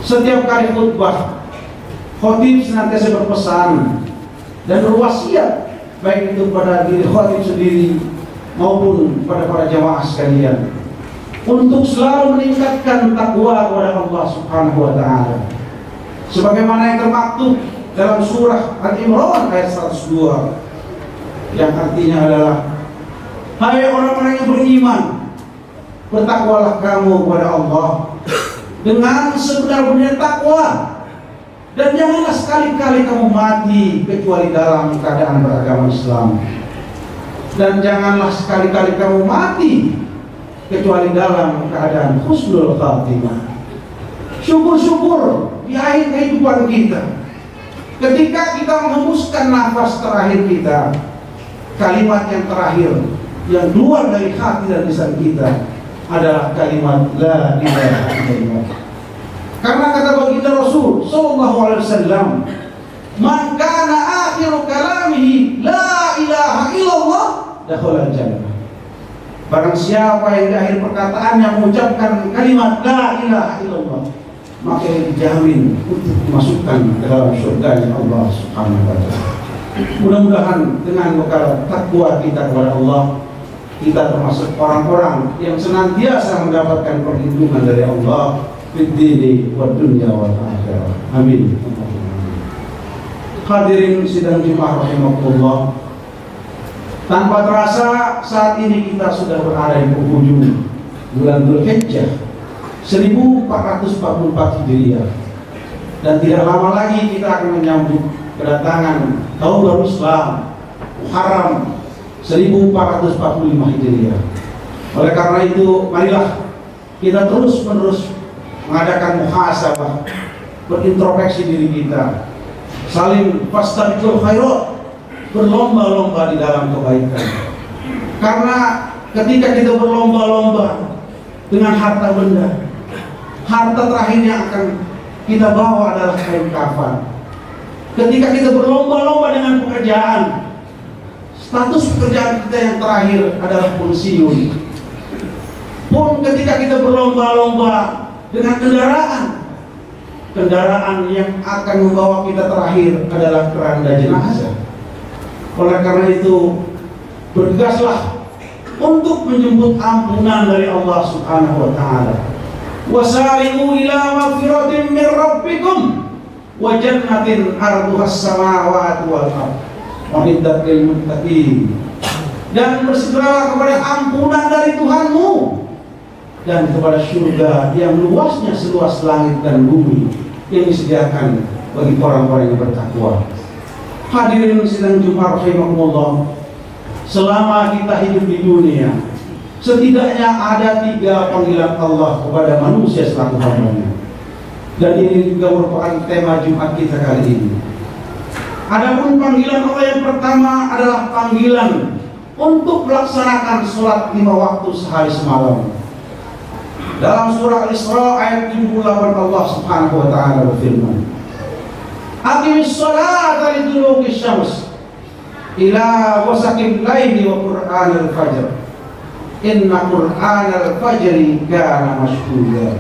Setiap kali khutbah, khatib senantiasa berpesan dan berwasiat, baik itu pada diri khatib sendiri maupun pada para jamaah sekalian, untuk selalu meningkatkan takwa kepada Allah Subhanahu wa taala. Sebagaimana yang termaktub dalam surah Al-Imran ayat 102, yang artinya adalah, hai orang-orang yang beriman, bertakwalah kamu kepada Allah dengan sebenar-benar takwa, dan janganlah sekali-kali kamu mati kecuali dalam keadaan beragama Islam, dan janganlah sekali-kali kamu mati kecuali dalam keadaan husnul khatimah. Syukur-syukur di akhir kehidupan kita, ketika kita menghembuskan nafas terakhir kita, kalimat yang terakhir yang keluar dari hati dan lisan kita adalah kalimat la ilaha illallah. Karena kata baginda Rasul sallallahu alaihi wasallam, man kana akhiru kalamihi la ilaha illallah dakhala jannah. Barang siapa yang di akhir perkataannya mengucapkan kalimat la ilaha illallah, maka dijamin untuk dimasukkan ke dalam surga Allah Subhanahu wa taala. Mudah-mudahan dengan bekal takwa kita kepada Allah, kita termasuk orang-orang yang senantiasa mendapatkan perlindungan dari Allah fid dini wad dunya wal akhirah. Amin. Hadirin sidang Jumat rahimakumullah, tanpa terasa saat ini kita sudah berada di penghujung bulan Dzulhijjah 1444 Hijriah, dan tidak lama lagi kita akan menyambut kedatangan tahun baru Islam Muharram 1445 Hijriah. Oleh karena itu, marilah kita terus-menerus mengadakan muhasabah, berintrospeksi diri kita, saling fastabiqul khairat, berlomba-lomba di dalam kebaikan. Karena ketika kita berlomba-lomba dengan harta benda, harta terakhir yang akan kita bawa adalah kain kafan. Ketika kita berlomba-lomba dengan pekerjaan, status pekerjaan kita yang terakhir adalah pensiun. Pun ketika kita berlomba-lomba dengan kendaraan yang akan membawa kita terakhir adalah keranda jenazah. Oleh karena itu, bergegaslah untuk menjemput ampunan dari Allah Subhanahu wa taala. Wasari'u ila magfiratin min rabbikum wa jannatin arduhas samawati wal ardh uiddat lil muttaqin. Dan bersegeralah kepada ampunan dari Tuhanmu dan kepada surga yang luasnya seluas langit dan bumi, yang disediakan bagi orang-orang yang bertakwa. Hadirin sidang Jumat rahimakumullah, selama kita hidup di dunia, setidaknya ada 3 panggilan Allah kepada manusia selaku hambanya. Dan ini juga merupakan tema Jumat kita kali ini. Adapun panggilan Allah yang pertama adalah panggilan untuk melaksanakan sholat 5 waktu sehari semalam. Dalam surah Al-Isra ayat 78 Allah Subhanahu wa taala berfirman, aqimis sholata liduluki syams ila ghasaqil laili wa qur'anil fajr inna qur'anal fajri kana mashhuda.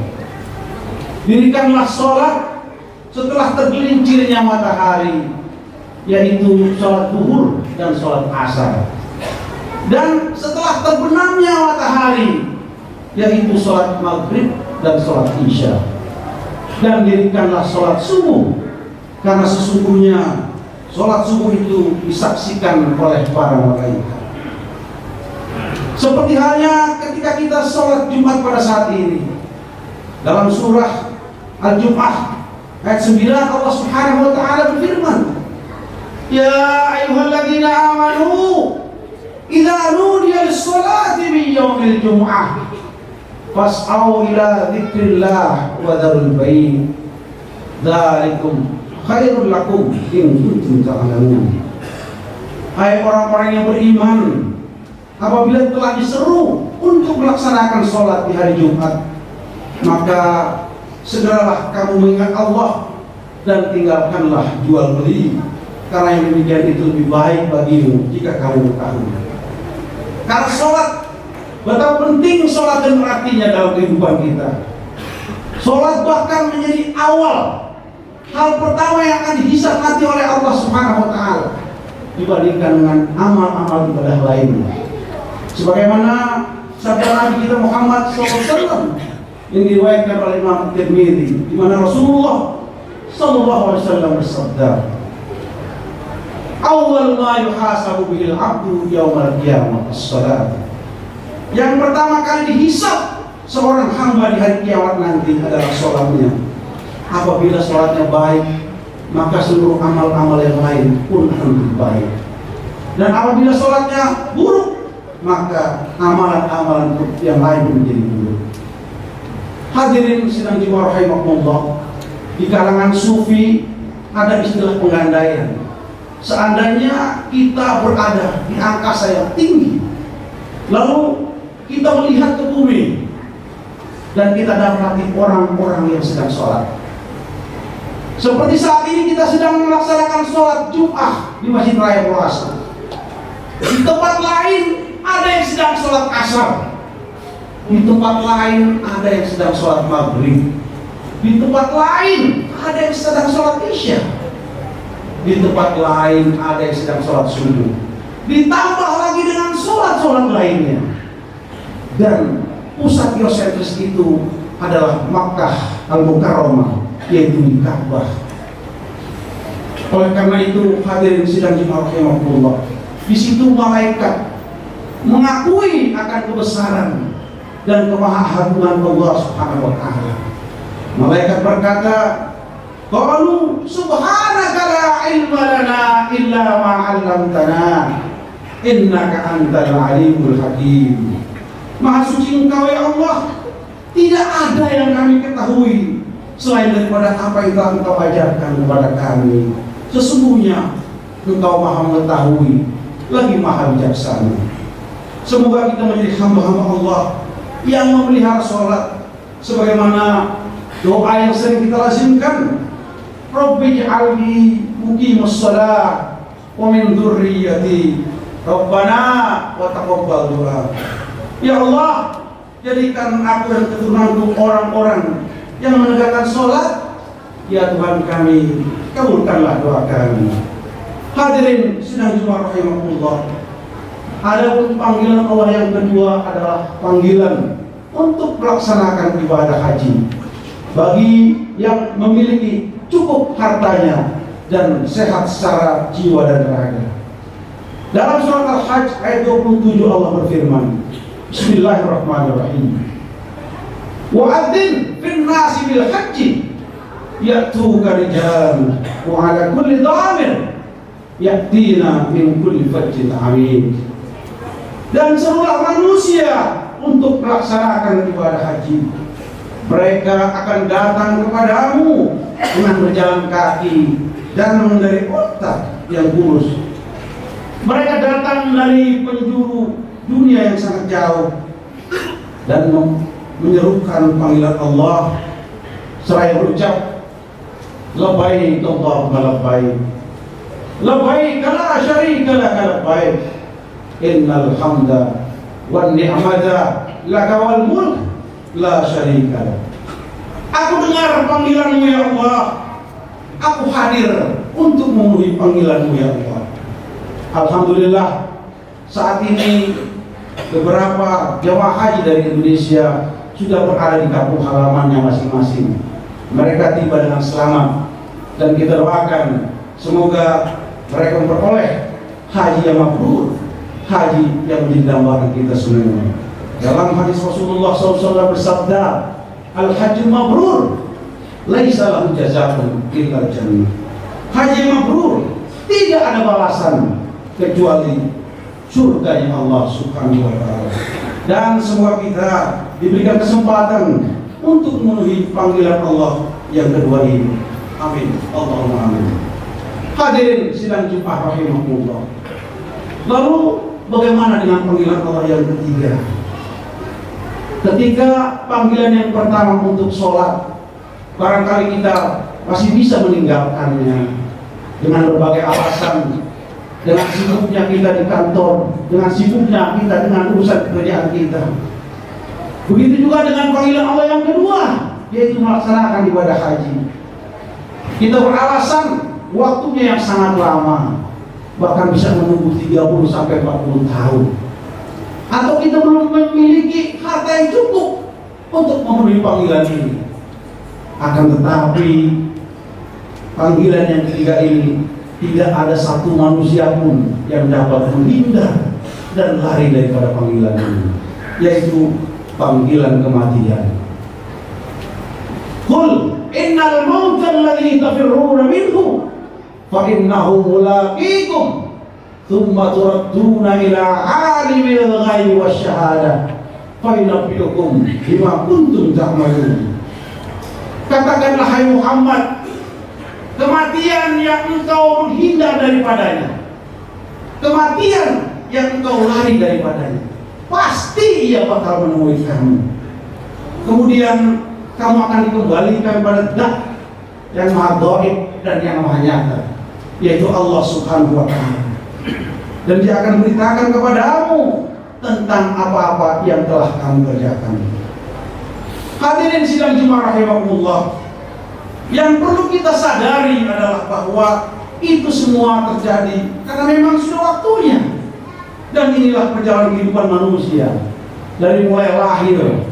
Dirikanlah sholat setelah tergelincirnya matahari, yaitu sholat zuhur dan sholat asar, dan setelah terbenamnya matahari, yaitu sholat maghrib dan sholat isya. Dan dirikanlah sholat subuh, karena sesungguhnya sholat subuh itu disaksikan oleh para malaikat. Seperti halnya ketika kita sholat Jumat pada saat ini, dalam surah Al-Jum'ah ayat 9 Allah Subhanahu wa taala berfirman, ya ayyuhalladzina amanu idza nudiya lis-sholati min yaumil jum'ah fas'au ila dzikrillah wa dzarul bai' dzalikum khairul lakum in kuntum ta'lamun. Hai orang-orang yang beriman, apabila telah diseru untuk melaksanakan sholat di hari Jumat, maka segeralah kamu mengingat Allah dan tinggalkanlah jual beli, karena yang demikian itu lebih baik bagimu jika kamu mengetahui. Karena sholat, betapa penting sholat dan artinya dalam kehidupan kita. Sholat bahkan menjadi awal hal pertama yang akan dihisab nanti oleh Allah Subhanahu wa Ta'ala dibandingkan dengan amal-amal ibadah lainnya. Sebagaimana sabda Nabi kita Muhammad SAW yang diriwayatkan oleh Imam Tirmidzi, di mana Rasulullah SAW bersabda, "Awwal ma yuhasabu bihil 'abdu yaumal qiyamah as-shalat." Yang pertama kali dihisab seorang hamba di hari kiamat nanti adalah sholatnya. Apabila sholatnya baik, maka seluruh amal-amal yang lain pun akan baik. Dan apabila sholatnya buruk, maka amalan-amalan yang lain menjadi buruk. Hadirin sedang dimarahi rahimakumullah, di kalangan sufi ada istilah pengandaian. Seandainya kita berada di angkasa yang tinggi, lalu kita melihat ke bumi dan kita dapati orang-orang yang sedang sholat. Seperti saat ini kita sedang melaksanakan sholat Jum'ah di Masjid Raya Purasa. Di tempat lain ada yang sedang sholat asar. Di tempat lain ada yang sedang sholat maghrib. Di tempat lain ada yang sedang sholat isya. Di tempat lain ada yang sedang sholat subuh. Ditambah lagi dengan sholat-sholat lainnya. Dan pusat geosentris itu adalah Makkah Al-Mukarramah, yaitu di Ka'bah. Oleh karena itu, hadirin sidang jemaah rahimakumullah, di situ malaikat mengakui akan kebesaran dan kemahaagungan Allah Subhanahu wa Ta'ala. Malaikat berkata, "Qalu subhanaka la ilma lana illa ma 'allamtana innaka antal alimul hakim." Maha suci Engkau ya Allah, tidak ada yang kami ketahui selain daripada apa yang telah Engkau ajarkan kepada kami. Sesungguhnya Engkau Maha mengetahui lagi Maha bijaksana. Semoga kita menjadi hamba-hamba Allah yang memelihara sholat sebagaimana doa yang sering kita lazimkan, Rabbi ij'alni muqimas shalah wa min dzurriyyati Rabbana wa taqabbal du'a. Ya Allah, jadikan aku dan keturunanku orang-orang yang menegakkan sholat. Ya Tuhan kami, kabulkanlah doa kami. Hadirin sidang Jumat rahimahullah, adapun panggilan Allah yang kedua adalah panggilan untuk melaksanakan ibadah haji bagi yang memiliki cukup hartanya dan sehat secara jiwa dan raga. Dalam surat Al-Hajj ayat 27 Allah berfirman, Bismillahirrahmanirrahim. Wa'adzin fin nasi bil haji ya'tuka rijalan wa 'ala kulli dhamir ya'tina min kulli fajjin 'amik. Dan seluruh manusia untuk melaksanakan ibadah haji. Mereka akan datang kepadamu dengan berjalan kaki dan mengendarai unta yang kurus. Mereka datang dari penjuru dunia yang sangat jauh dan menyerukan panggilan Allah seraya berucap, labbaik Allahumma labbaik, labbaik la syarika lak labbaik, innal hamda wan ni'mata laka wal mulk la syarika lak. Aku dengar panggilanmu ya Allah, aku hadir untuk memenuhi panggilanmu ya Allah. Alhamdulillah, saat ini beberapa jemaah haji dari Indonesia sudah berada di kampung halamannya masing-masing. Mereka tiba dengan selamat dan kita doakan semoga mereka memperoleh haji yang mabrur, haji yang menjadi dambaan kita semuanya. Dalam hadis Rasulullah SAW bersabda, Al-Hajjul Mabrur laisa lahu jazaa'un illa jannah. Haji mabrur tidak ada balasan kecuali surganya Allah Subhanahu wa Ta'ala. Dan semua kita diberikan kesempatan untuk memenuhi panggilan Allah yang kedua ini. Amin. Allahumma amin. Hadirin sidang Jumat rahimahullah. Lalu bagaimana dengan panggilan Allah yang ketiga? Ketika panggilan yang pertama untuk sholat, barangkali kita masih bisa meninggalkannya dengan berbagai alasan, dengan sibuknya kita di kantor, dengan sibuknya kita dengan urusan pekerjaan kita. Begitu juga dengan panggilan Allah yang kedua, yaitu melaksanakan ibadah haji. Kita beralasan waktunya yang sangat lama, bahkan bisa menunggu 30 sampai 40 tahun. Atau kita belum memiliki harta yang cukup untuk memenuhi panggilan ini. Akan tetapi panggilan yang ketiga ini tidak ada satu manusia pun yang dapat menghindar dan lari daripada panggilan ini, yaitu panggilan kematian. Qul innal mauta alladhi tafirruna minhu fa innahu mulaqikum thumma turadduna ila alimil ghaibi wasyahadah fa yunabbiukum bima kuntum ta'malun. Katakanlah hai Muhammad, kematian yang engkau menghindar daripadanya, kematian yang engkau lari daripadanya, pasti ia bakal menemui kamu. Kemudian kamu akan dikembalikan pada Zat yang Maha Dhaif dan yang Maha Nyata, yaitu Allah Subhanahu wa Ta'ala. Dan Dia akan beritakan kepadamu tentang apa-apa yang telah kamu kerjakan. Hadirin sidang Jumat rahimakumullah, yang perlu kita sadari adalah bahwa itu semua terjadi karena memang sudah waktunya. Dan inilah perjalanan kehidupan manusia, dari mulai lahir,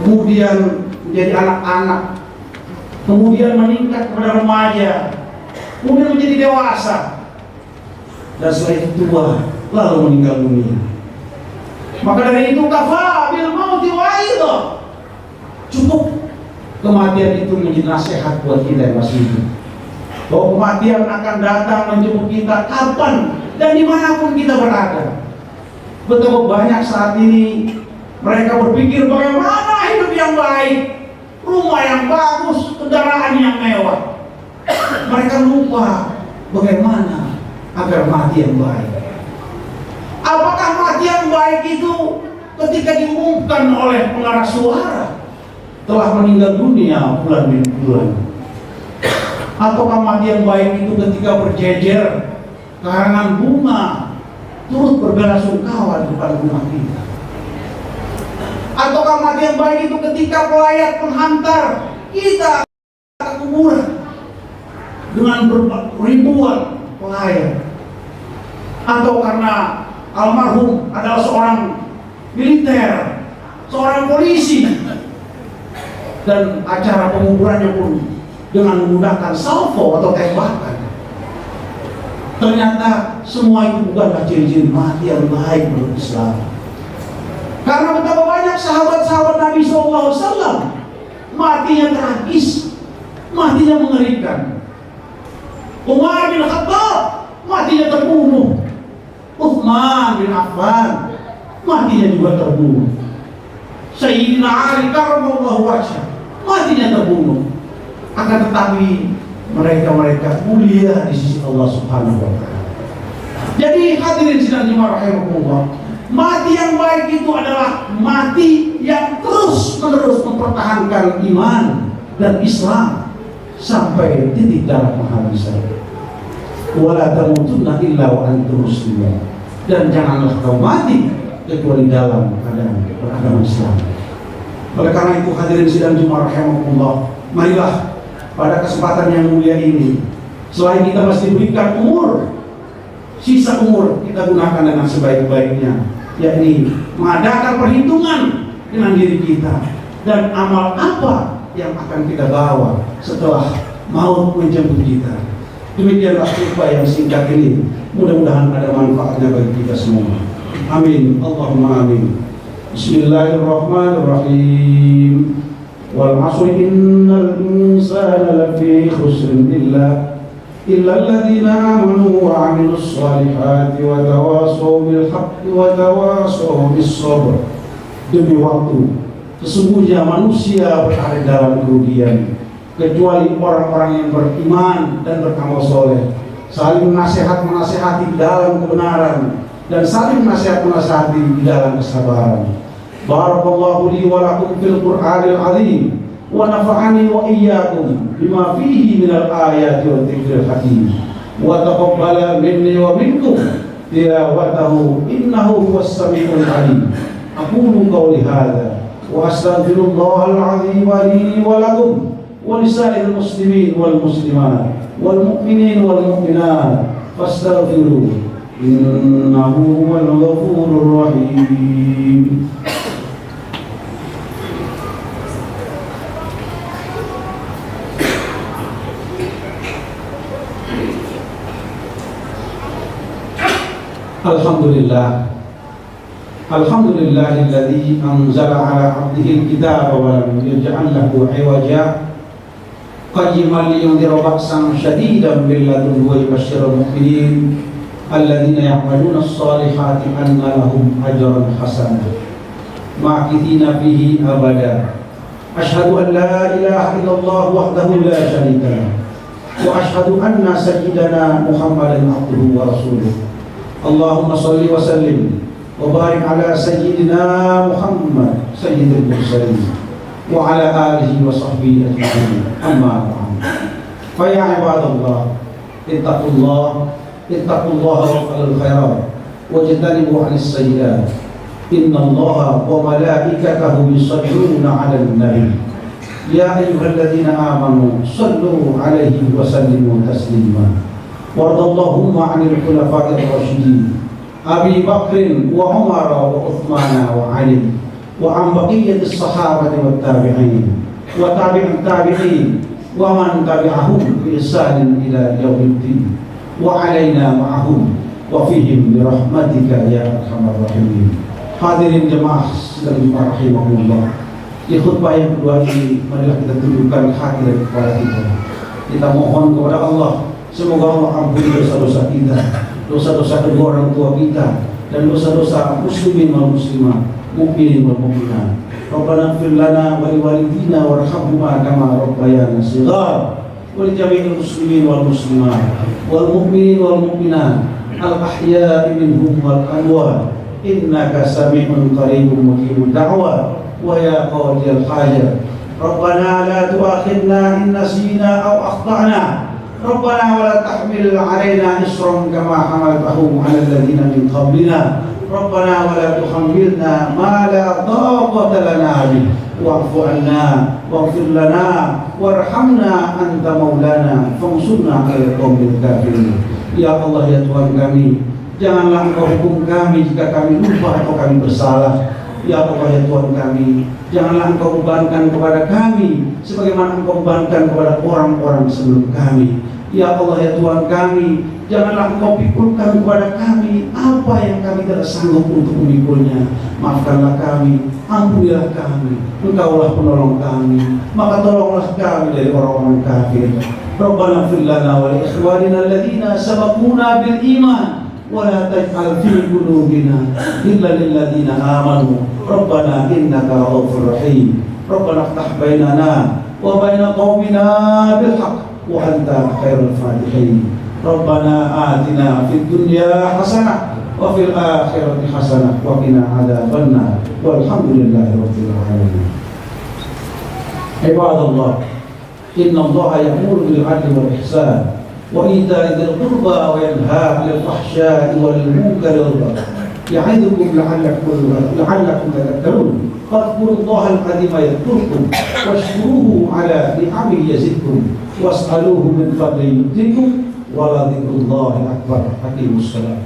kemudian menjadi anak-anak, kemudian meningkat kepada remaja, kemudian menjadi dewasa, dan setelah itu tua, lalu meninggal dunia. Maka dari itu kafa bil mauti wa'idha, cukup kematian itu menjadi nasihat buat kita yang masih hidup, bahwa kematian akan datang menjemput kita kapan dan dimanapun kita berada. Betapa banyak saat ini mereka berpikir bagaimana hidup yang baik, rumah yang bagus, kendaraan yang mewah. Mereka lupa bagaimana agar mati yang baik. Apakah mati yang baik itu ketika diumumkan oleh pengarah suara telah meninggal dunia bulan demi bulan? Ataukah mati yang baik itu ketika berjejer karangan bunga turut berbelasungkawa di depan rumah kita? Ataukah mati yang baik itu ketika pelayat penghantar kita ke kuburan dengan ribuan pelayat? Atau karena almarhum adalah seorang militer, seorang polisi, dan acara penguburannya pun dengan menggunakan salvo atau tembakan? Ternyata semua itu bukanlah ciri-ciri mati yang baik menurut Islam. Karena betapa banyak sahabat-sahabat Nabi SAW matinya tragis, matinya mengerikan. Umar bin Khattab matinya terbunuh, Utsman bin Affan matinya juga terbunuh, Sayyidina Ali karramallahu wajhah matinya terbunuh. Akan tetapi mereka mulia di sisi Allah Subhanahu wa Ta'ala. Jadi hadirin sidang Jumat rahimakumullah, mati yang baik itu adalah mati yang terus-menerus mempertahankan iman dan Islam sampai titik darah penghabisan. Wala tamutunna illa wa antum muslimun, dan janganlah kau mati kecuali dalam keadaan beragama Islam. Oleh karena itu hadirin sidang Jumat rahimakumullah, marilah pada kesempatan yang mulia ini, selain kita masih diberikan umur, sisa umur kita gunakan dengan sebaik-baiknya, yakni mengadakan perhitungan dengan diri kita dan amal apa yang akan kita bawa setelah maut menjemput kita. Demikianlah khutbah yang singkat ini, mudah-mudahan ada manfaatnya bagi kita semua. Amin, Allahumma amin. Bismillahirrahmanirrahim. Wal 'asri innal insana lafi khusrin illa alladziina aamanu wa 'amilus shalihati wa tawashaw bil haqqi wa tawashaw bis sabr. Demi waktu, sesungguhnya manusia berada dalam kerugian kecuali orang-orang yang beriman dan beramal soleh, saling menasihati dalam kebenaran dan saling menasihati di dalam kesabaran. Barakallahu li wa lakum fil Qur'anil azim wa nafa'ani wa iyyakum bima fihi minal ayati wa dzikril hakim wa taqabbala minni wa minkum tilawatahu innahu huwas samiul alim. Aqulu qawli hadza وأستغفر الله العظيم لي ولكم ولسائر المسلمين والمسلمات والمؤمنين والمؤمنات فاستغفروه إنه هو الغفور الرحيم. Alhamdulillahilladzi anzala ala abdihi al-kitaba wa lam yaj'al lahu 'iwaja qayyiman liyundhira ba'san shadidan min ladunhu wa yubashshiral mu'minin alladzina ya'maluna as-salihati anna lahum ajran hasanan ma'akithina fihi abada. Asyhadu an la ilaha illallah wahdahu la syarika lahu wa asyhadu anna sayyidana Muhammadan abduhu wa rasuluh. Allahumma shalli wa sallim wa barik ala sayyidina Muhammad sayyidil mursalin wa ala alihi wa sahbihi ajma'in. Amma ba'd. Fa ya ibadallah ittaqullaha waf'alul khairat wajtanibu 'anis sayyi'at. Innallaha wa malaikatahu yusholluna 'alan nabi. Ya ayyuhalladzina amanu shallu 'alaihi wa sallimu taslima. Wardallahumma 'anil khulafa'ir rasyidin Abi Bakrin wa Umar wa Uthman wa Ali wa an baqiyatis sahabati wat tabi'in wa tabi'ut tabi'in wa man tabi'ahum bi ihsanin ila yaumiddin wa 'alaina ma'ahum wa fihim bi rahmatika ya arhamar rahimin. Hadirin jemaah sekalian rahimahullah. Di khutbah yang kedua ini marilah kita tunjukkan hadirat kepada kita. Kita mohon kepada Allah semoga Allah ampuni dosa-dosa kita, dosa-dosa kedua orang tua kita, dan dosa-dosa muslimin wal muslimat, mukminin wal mukminat. Rabbana ighfir lana wa liwalidina warhamhuma kama rabbayana shighar. Wa li jami'il muslimin wal muslimat wal mukminin wal mukminat al ahya'i minhum wal amwat. Innaka sami'un qaribun mujibud da'wat wa ya qadiyal hajat. Rabbana la tu'akhidna in nasina aw akhtana. Rabbana wa la tahmil 'alaina isran kama hamaltahu 'alal ladzina min qablina. Rabbana wa la tuhammilna ma la taqata lana bih wa'fu 'anna waghfir lana warhamna anta maulana fansurna 'alal qaumil kafirin. Ya Allah ya Tuhan kami, janganlah Engkau hukum kami jika kami lupa atau kami bersalah. Ya Allah ya Tuhan kami, janganlah Engkau bebankan kepada kami sebagaimana Engkau bebankan kepada orang-orang sebelum kami. Ya Allah ya Tuhan kami, janganlah Engkau pikulkan kepada kami apa yang kami tidak sanggup untuk memikulnya. Maafkanlah kami, ampunilah kami, Engkaulah penolong kami, maka tolonglah kami dari orang-orang kafir. Rabbana ighfir lana wa li ikhwanina alladhina sabaquna bil iman wa la taj'al fi qulubina ghillan lil ladzina amanu Rabbana innaka ghafurur rahim. Rabbana iftah bainana wa baina qaumina bil haqq wa anta khairul fatihin. Rabbana atina fid dunya hasanah wa fil akhirati hasanah wa qina adzabannar. Walhamdulillahi rabbil alamin. Ibadallah, innallaha ya'muru bil 'adli wal ihsan wa ita'i dzil qurba wa yanha 'anil fahsya'i wal munkari wal baghi ya'idukum la'allakum tadhakkarun. Fadhkurullaha al-'azima yadhkurkum washkuruhu 'ala ni'amihi yazidkum was'aluhu min fadlihi yu'tikum wa la dzikrullahi akbar. Haqimus salam.